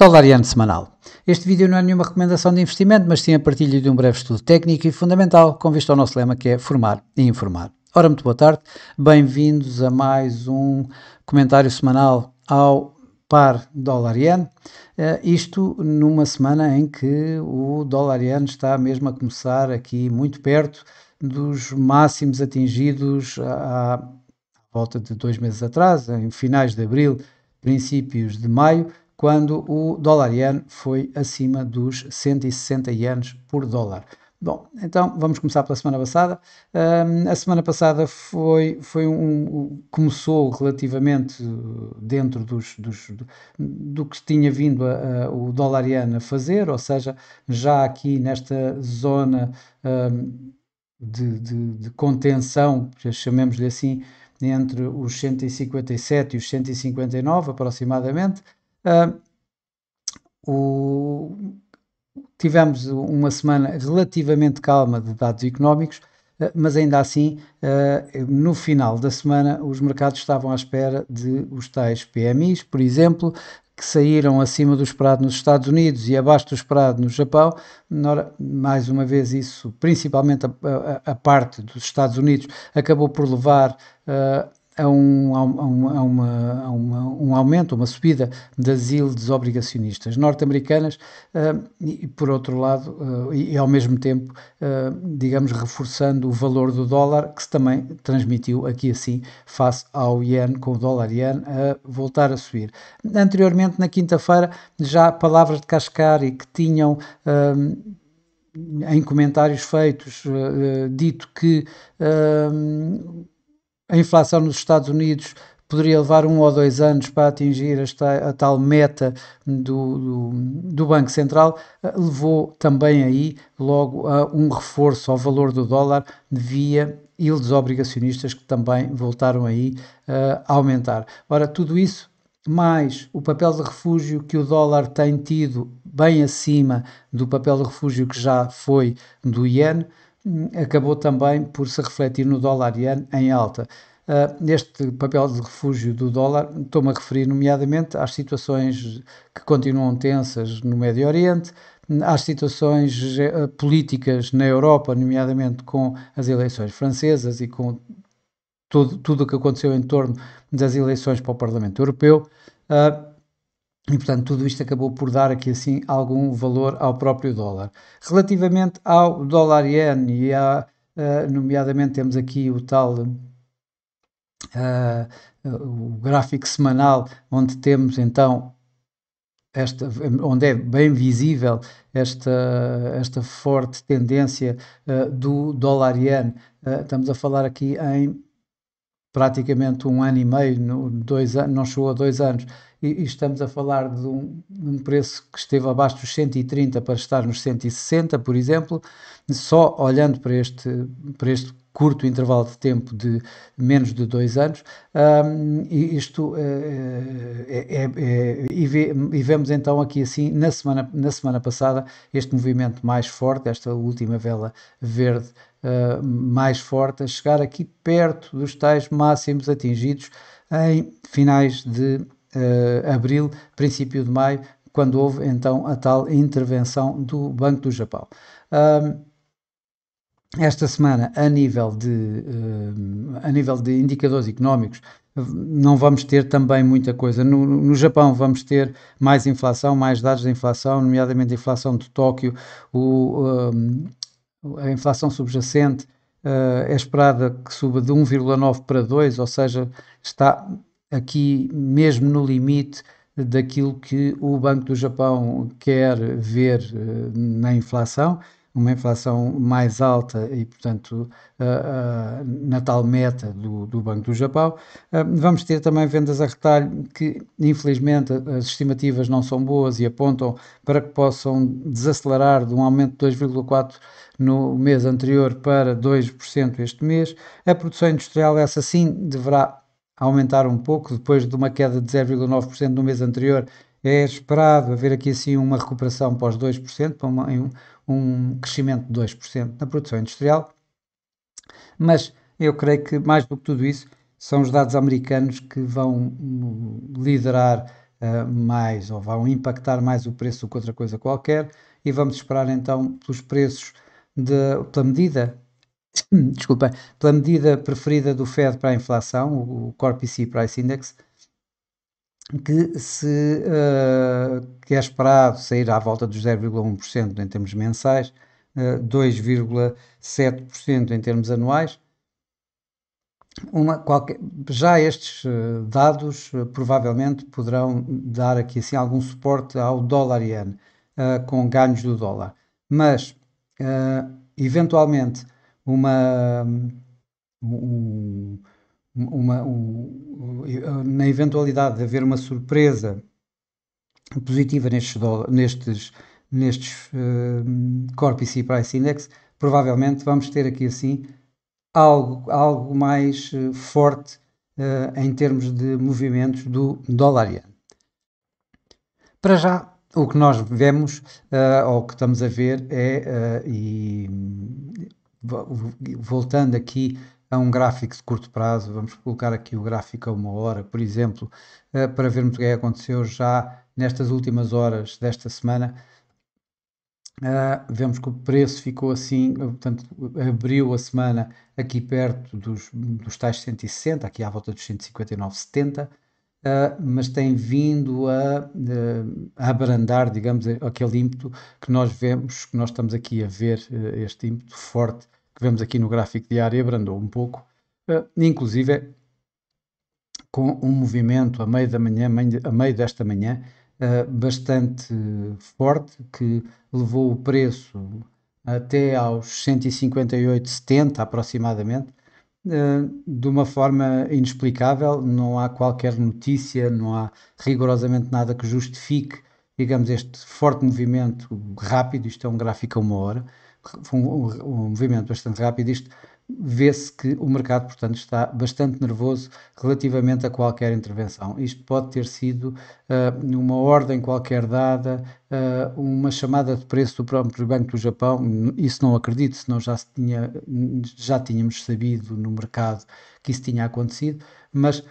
Dolariano semanal. Este vídeo não é nenhuma recomendação de investimento, mas sim a partilha de um breve estudo técnico e fundamental com vista ao nosso lema, que é formar e informar. Ora, muito boa tarde, bem-vindos a mais um comentário semanal ao par dólar-iene, isto numa semana em que o dólar-iene está mesmo a começar aqui muito perto dos máximos atingidos à volta de 2 meses atrás, em finais de abril, princípios de maio, quando o dólar-iene foi acima dos 160 ienes por dólar. Bom, então vamos começar pela semana passada. A semana passada começou relativamente dentro do que tinha vindo o dólar-iene a fazer, ou seja, já aqui nesta zona de contenção, chamemos-lhe assim, entre os 157 e os 159 aproximadamente. Tivemos uma semana relativamente calma de dados económicos, mas ainda assim, no final da semana, os mercados estavam à espera de os tais PMIs, por exemplo, que saíram acima do esperado nos Estados Unidos e abaixo do esperado no Japão. Mais uma vez, isso, principalmente a parte dos Estados Unidos, acabou por levar a um aumento, uma subida das yields obrigacionistas norte-americanas e, por outro lado, e ao mesmo tempo, digamos, reforçando o valor do dólar, que se também transmitiu aqui assim face ao iene, com o dólar-iene a voltar a subir. Anteriormente, na quinta-feira, já palavras de Kashkari que tinham em comentários feitos dito que a inflação nos Estados Unidos poderia levar 1 ou 2 anos para atingir a tal meta do Banco Central, levou também aí logo a um reforço ao valor do dólar via yields obrigacionistas que também voltaram aí a aumentar. Ora, tudo isso mais o papel de refúgio que o dólar tem tido bem acima do papel de refúgio que já foi do iene, acabou também por se refletir no dólar-iene em alta. Este papel de refúgio do dólar, estou-me a referir nomeadamente às situações que continuam tensas no Médio Oriente, às situações políticas na Europa, nomeadamente com as eleições francesas e com tudo o que aconteceu em torno das eleições para o Parlamento Europeu. E, portanto, tudo isto acabou por dar aqui, assim, algum valor ao próprio dólar. Relativamente ao dólar-iene, nomeadamente temos aqui o tal, o gráfico semanal, onde temos, então, onde é bem visível esta forte tendência do dólar-iene. Estamos a falar aqui em praticamente 1 ano e meio, 2 anos, não chegou a 2 anos, e estamos a falar de um preço que esteve abaixo dos 130 para estar nos 160, por exemplo, só olhando para este curto intervalo de tempo de menos de 2 anos, e vemos então aqui assim, na semana passada, este movimento mais forte, esta última vela verde mais forte, a chegar aqui perto dos tais máximos atingidos em finais de abril, princípio de maio, quando houve então a tal intervenção do Banco do Japão. Esta semana, a nível de indicadores económicos, não vamos ter também muita coisa. No Japão vamos ter mais inflação, mais dados de inflação, nomeadamente a inflação de Tóquio, a inflação subjacente é esperada que suba de 1,9 para 2, ou seja, está aqui mesmo no limite daquilo que o Banco do Japão quer ver na inflação, uma inflação mais alta e, portanto, na tal meta do Banco do Japão. Vamos ter também vendas a retalho que, infelizmente, as estimativas não são boas e apontam para que possam desacelerar de um aumento de 2,4% no mês anterior para 2% este mês. A produção industrial, essa sim, deverá aumentar um pouco, depois de uma queda de 0,9% no mês anterior. É esperado haver aqui assim uma recuperação para os 2%, para um crescimento de 2% na produção industrial, mas eu creio que mais do que tudo isso são os dados americanos que vão liderar mais, ou vão impactar mais o preço do que outra coisa qualquer, e vamos esperar então pelos preços pela medida, desculpa, pela medida preferida do Fed para a inflação, o Core PC Price Index, que é esperado sair à volta dos 0,1% em termos mensais, 2,7% em termos anuais. Já estes dados provavelmente poderão dar aqui assim algum suporte ao dólar-iene, com ganhos do dólar, mas eventualmente uma, um- na eventualidade de haver uma surpresa positiva nestes Core PC Price Index, provavelmente vamos ter aqui assim algo mais forte em termos de movimentos do dólar-iene. Para já, o que nós vemos, ou o que estamos a ver e voltando aqui a um gráfico de curto prazo, vamos colocar aqui o gráfico a 1 hora, por exemplo, para vermos o que aconteceu já nestas últimas horas desta semana. Vemos que o preço ficou assim, portanto, abriu a semana aqui perto dos tais 160, aqui à volta dos 159,70, mas tem vindo a abrandar, digamos, aquele ímpeto que nós vemos, que nós estamos aqui a ver, este ímpeto forte que vemos aqui no gráfico diário, abrandou um pouco, inclusive com um movimento a meio da manhã, a meio desta manhã, bastante forte, que levou o preço até aos 158,70 aproximadamente, de uma forma inexplicável. Não há qualquer notícia, não há rigorosamente nada que justifique, digamos, este forte movimento rápido. Isto é um gráfico a 1 hora, um movimento bastante rápido. Isto vê-se que o mercado, portanto, está bastante nervoso relativamente a qualquer intervenção. Isto pode ter sido uma ordem qualquer dada, uma chamada de preço do próprio Banco do Japão. Isso não acredito, senão já tínhamos sabido no mercado que isso tinha acontecido, mas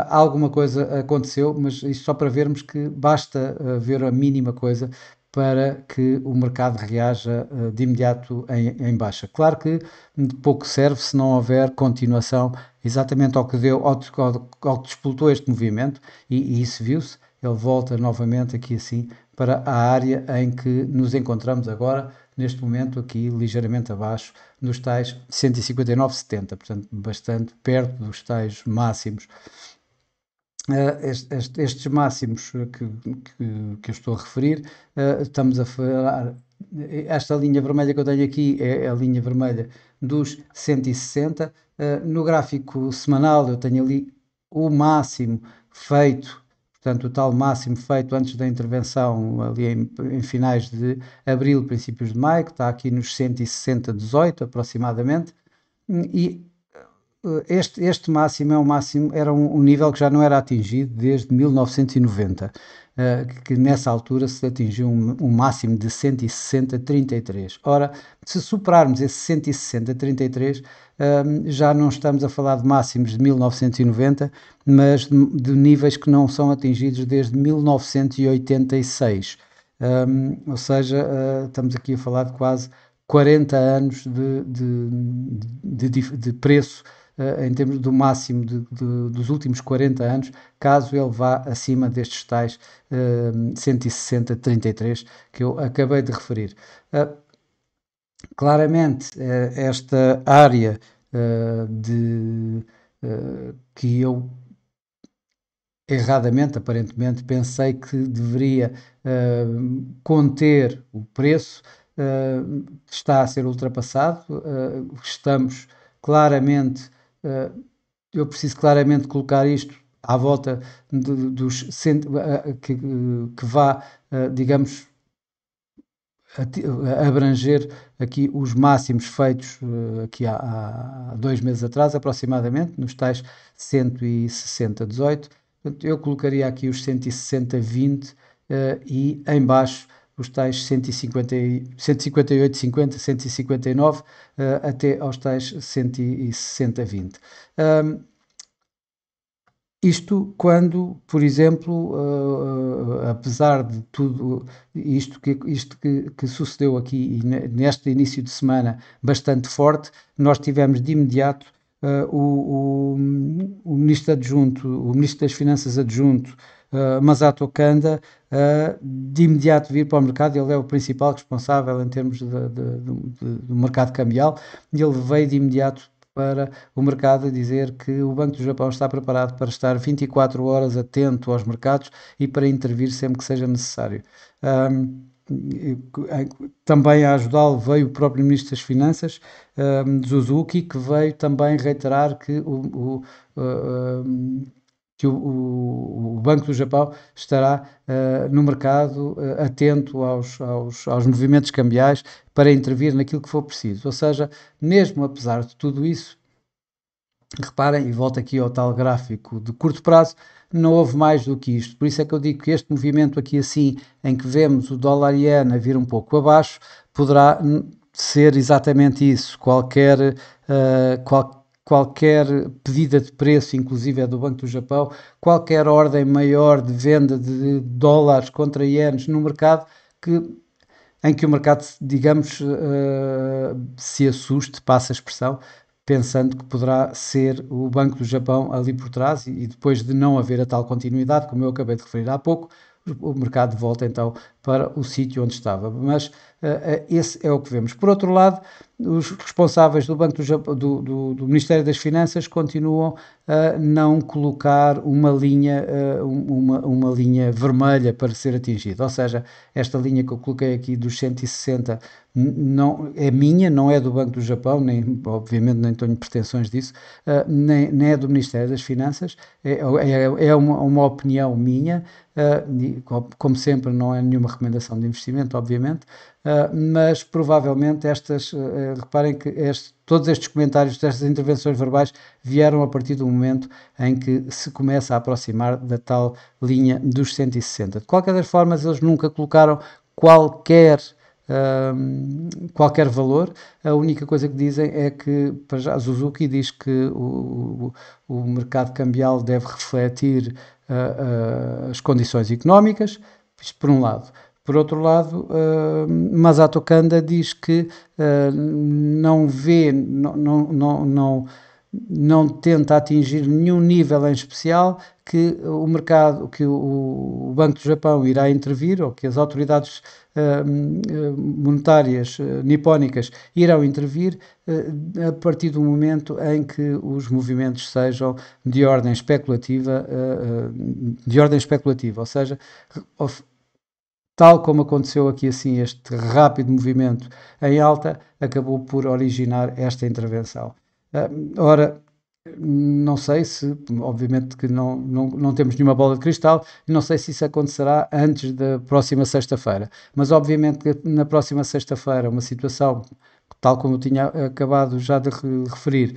alguma coisa aconteceu, mas isto só para vermos que basta ver a mínima coisa para que o mercado reaja de imediato em baixa. Claro que de pouco serve se não houver continuação exatamente ao que deu, ao que disputou este movimento, e isso viu-se. Ele volta novamente aqui assim para a área em que nos encontramos agora, neste momento aqui ligeiramente abaixo dos tais 159,70, portanto bastante perto dos tais máximos. Estes máximos que eu estou a referir, estamos a falar, esta linha vermelha que eu tenho aqui é a linha vermelha dos 160. No gráfico semanal eu tenho ali o máximo feito, portanto o tal máximo feito antes da intervenção ali em finais de abril, princípios de maio, que está aqui nos 160,18 aproximadamente, e este máximo era um nível que já não era atingido desde 1990, que nessa altura se atingiu um máximo de 160,33. Ora, se superarmos esse 160,33, já não estamos a falar de máximos de 1990, mas de níveis que não são atingidos desde 1986. Ou seja, estamos aqui a falar de quase 40 anos de preço, em termos do máximo dos últimos 40 anos, caso ele vá acima destes tais 160,33 que eu acabei de referir. Claramente, esta área que eu erradamente, aparentemente, pensei que deveria conter o preço, está a ser ultrapassado. Estamos claramente, eu preciso claramente colocar isto à volta dos que vá, digamos, abranger aqui os máximos feitos aqui há 2 meses atrás, aproximadamente, nos tais 160,18. Portanto, eu colocaria aqui os 160,20 e em baixo os tais 158,50, 159, até aos tais 160,20. Isto quando, por exemplo, apesar de tudo isto que sucedeu aqui e neste início de semana bastante forte, nós tivemos de imediato o Ministro Adjunto, o Ministro das Finanças Adjunto, Masato Kanda, de imediato vir para o mercado. Ele é o principal responsável em termos do mercado cambial, e ele veio de imediato para o mercado a dizer que o Banco do Japão está preparado para estar 24 horas atento aos mercados e para intervir sempre que seja necessário. Um, Também a ajudá-lo veio o próprio Ministro das Finanças, Suzuki, que veio também reiterar que o Banco do Japão estará no mercado atento aos movimentos cambiais para intervir naquilo que for preciso. Ou seja, mesmo apesar de tudo isso, reparem, e volto aqui ao tal gráfico de curto prazo, não houve mais do que isto. Por isso é que eu digo que este movimento aqui assim, em que vemos o dólar iene a vir um pouco abaixo, poderá ser exatamente isso. Qualquer pedida de preço, inclusive é do Banco do Japão, qualquer ordem maior de venda de dólares contra ienes no mercado, em que o mercado, digamos, se assuste, passa a expressão, pensando que poderá ser o Banco do Japão ali por trás, e depois de não haver a tal continuidade, como eu acabei de referir há pouco, o mercado volta então para o sítio onde estava. Mas esse é o que vemos. Por outro lado, os responsáveis do Banco do, Japão, do Ministério das Finanças continuam a não colocar uma linha, uma linha vermelha para ser atingida. Ou seja, esta linha que eu coloquei aqui dos 160 não é minha, não é do Banco do Japão, nem, obviamente nem tenho pretensões disso, nem é do Ministério das Finanças, é uma opinião minha, como sempre não é nenhuma recomendação de investimento, obviamente, mas provavelmente reparem que todos estes comentários, estas intervenções verbais vieram a partir do momento em que se começa a aproximar da tal linha dos 160. De qualquer das formas, eles nunca colocaram qualquer valor. A única coisa que dizem é que, para já, a Suzuki diz que o mercado cambial deve refletir as condições económicas, isto por um lado. Por outro lado, Masato Kanda diz que não vê, não tenta atingir nenhum nível em especial, que o mercado, que o Banco do Japão irá intervir, ou que as autoridades monetárias nipónicas irão intervir a partir do momento em que os movimentos sejam de ordem especulativa, ou seja, tal como aconteceu aqui assim, este rápido movimento em alta acabou por originar esta intervenção. Ora, não sei se, obviamente que não temos nenhuma bola de cristal, e não sei se isso acontecerá antes da próxima sexta-feira, mas obviamente que na próxima sexta-feira uma situação, tal como eu tinha acabado já de referir,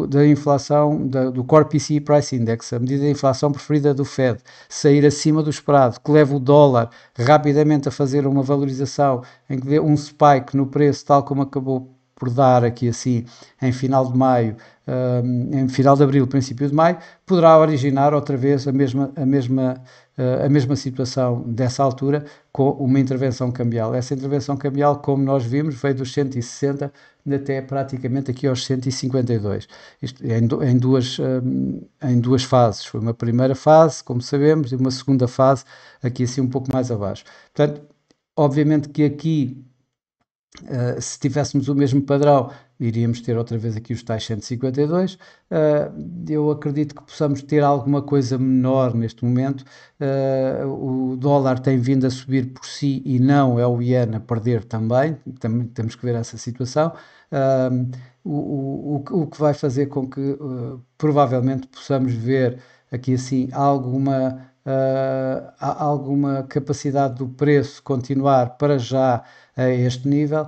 da inflação, do Core PCE Price Index, a medida de inflação preferida do Fed, sair acima do esperado, que leva o dólar rapidamente a fazer uma valorização, em que dê um spike no preço, tal como acabou por dar aqui assim em final de maio, em final de abril, princípio de maio, poderá originar outra vez a mesma situação dessa altura, com uma intervenção cambial. Essa intervenção cambial, como nós vimos, veio dos 160 até praticamente aqui aos 152. Isto em duas fases. Foi uma primeira fase, como sabemos, e uma segunda fase, aqui assim um pouco mais abaixo. Portanto, obviamente que aqui, se tivéssemos o mesmo padrão, iríamos ter outra vez aqui os tais 152. Eu acredito que possamos ter alguma coisa menor neste momento. O dólar tem vindo a subir por si e não é o iene a perder também temos que ver essa situação. O que vai fazer com que provavelmente possamos ver aqui assim alguma capacidade do preço continuar para já a este nível.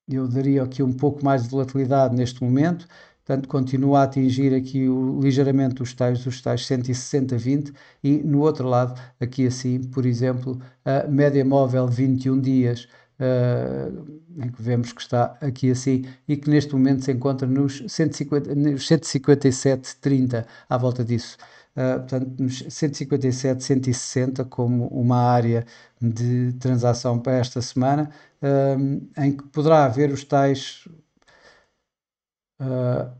Eu daria aqui um pouco mais de volatilidade neste momento, portanto continua a atingir aqui ligeiramente os tais 160,20, e no outro lado, aqui assim, por exemplo, a média móvel 21 dias em que vemos que está aqui assim e que neste momento se encontra nos 150, nos 157,30 à volta disso. Portanto, nos 157, 160 como uma área de transação para esta semana, em que poderá haver os tais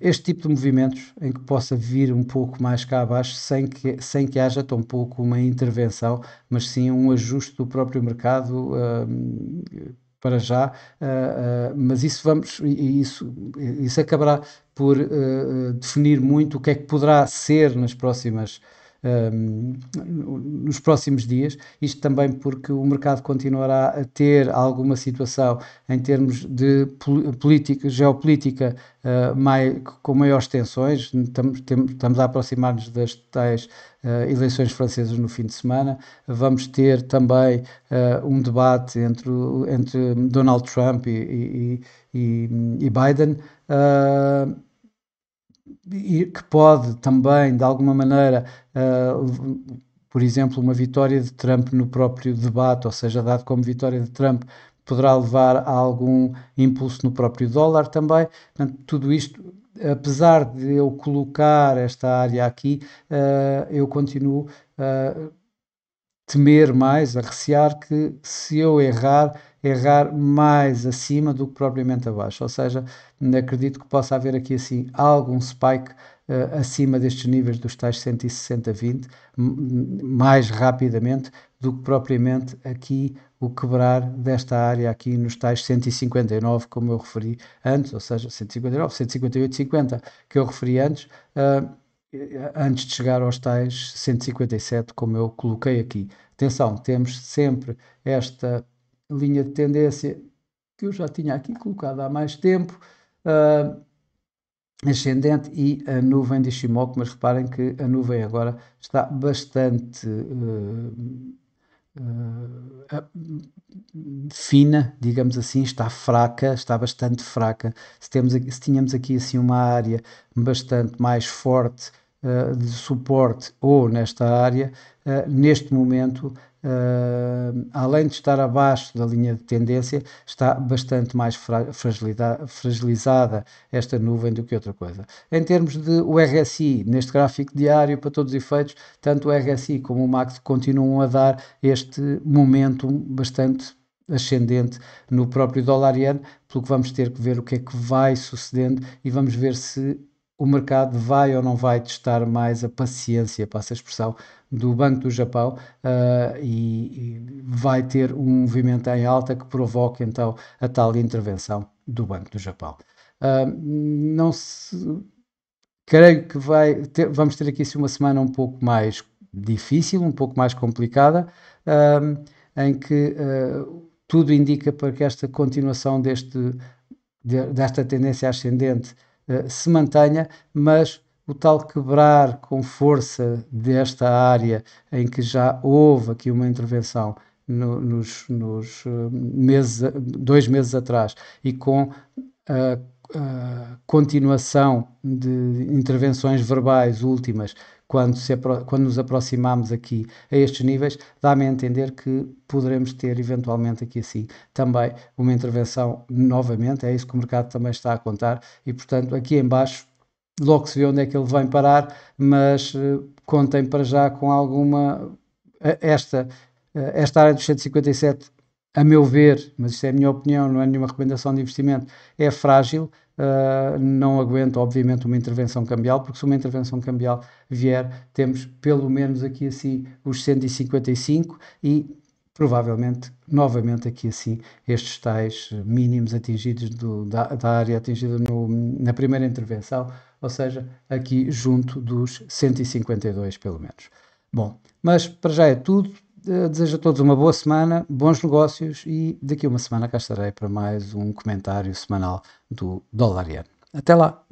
este tipo de movimentos em que possa vir um pouco mais cá abaixo sem que haja tão pouco uma intervenção, mas sim um ajuste do próprio mercado, para já, mas isso vamos e isso acabará por, definir muito o que é que poderá ser nos próximos dias, isto também porque o mercado continuará a ter alguma situação em termos de política, geopolítica, com maiores tensões. Estamos a aproximar-nos das tais eleições francesas no fim de semana. Vamos ter também um debate entre Donald Trump e Biden. E que pode também, de alguma maneira, por exemplo, uma vitória de Trump no próprio debate, ou seja, dado como vitória de Trump, poderá levar a algum impulso no próprio dólar também. Portanto, tudo isto, apesar de eu colocar esta área aqui, eu continuo a temer mais, a recear que se eu errar mais acima do que propriamente abaixo. Ou seja, acredito que possa haver aqui assim algum spike acima destes níveis dos tais 160,20 mais rapidamente do que propriamente aqui o quebrar desta área aqui nos tais 159, como eu referi antes, ou seja, 159, 158,50 que eu referi antes de chegar aos tais 157, como eu coloquei aqui. Atenção, temos sempre esta linha de tendência que eu já tinha aqui colocado há mais tempo, ascendente, e a nuvem de Ishimoku, mas reparem que a nuvem agora está bastante fina, digamos assim, está fraca, está bastante fraca. Se tínhamos aqui assim uma área bastante mais forte de suporte ou nesta área, neste momento, além de estar abaixo da linha de tendência, está bastante mais fragilizada esta nuvem do que outra coisa. Em termos de o RSI, neste gráfico diário, para todos os efeitos, tanto o RSI como o MACD continuam a dar este momentum bastante ascendente no próprio dólar-iene, pelo que vamos ter que ver o que é que vai sucedendo e vamos ver se o mercado vai ou não vai testar mais a paciência, passa a expressão, do Banco do Japão, e vai ter um movimento em alta que provoque então a tal intervenção do Banco do Japão. Não se, creio que vamos ter aqui uma semana um pouco mais difícil, um pouco mais complicada, em que tudo indica para que esta continuação desta tendência ascendente se mantenha, mas o tal quebrar com força desta área em que já houve aqui uma intervenção nos 2 meses atrás e com a continuação de intervenções verbais últimas quando nos aproximamos aqui a estes níveis, dá-me a entender que poderemos ter eventualmente aqui assim também uma intervenção novamente, é isso que o mercado também está a contar e portanto aqui em baixo logo se vê onde é que ele vem parar, mas contem para já com alguma esta área dos 157, a meu ver, mas isto é a minha opinião, não é nenhuma recomendação de investimento, é frágil, não aguenta obviamente uma intervenção cambial, porque se uma intervenção cambial vier, temos pelo menos aqui assim os 155 e provavelmente novamente aqui assim estes tais mínimos atingidos da área atingida na primeira intervenção, ou seja, aqui junto dos 152 pelo menos. Bom, mas para já é tudo. Desejo a todos uma boa semana, bons negócios e daqui a uma semana cá estarei para mais um comentário semanal do Dólar Yen. Até lá!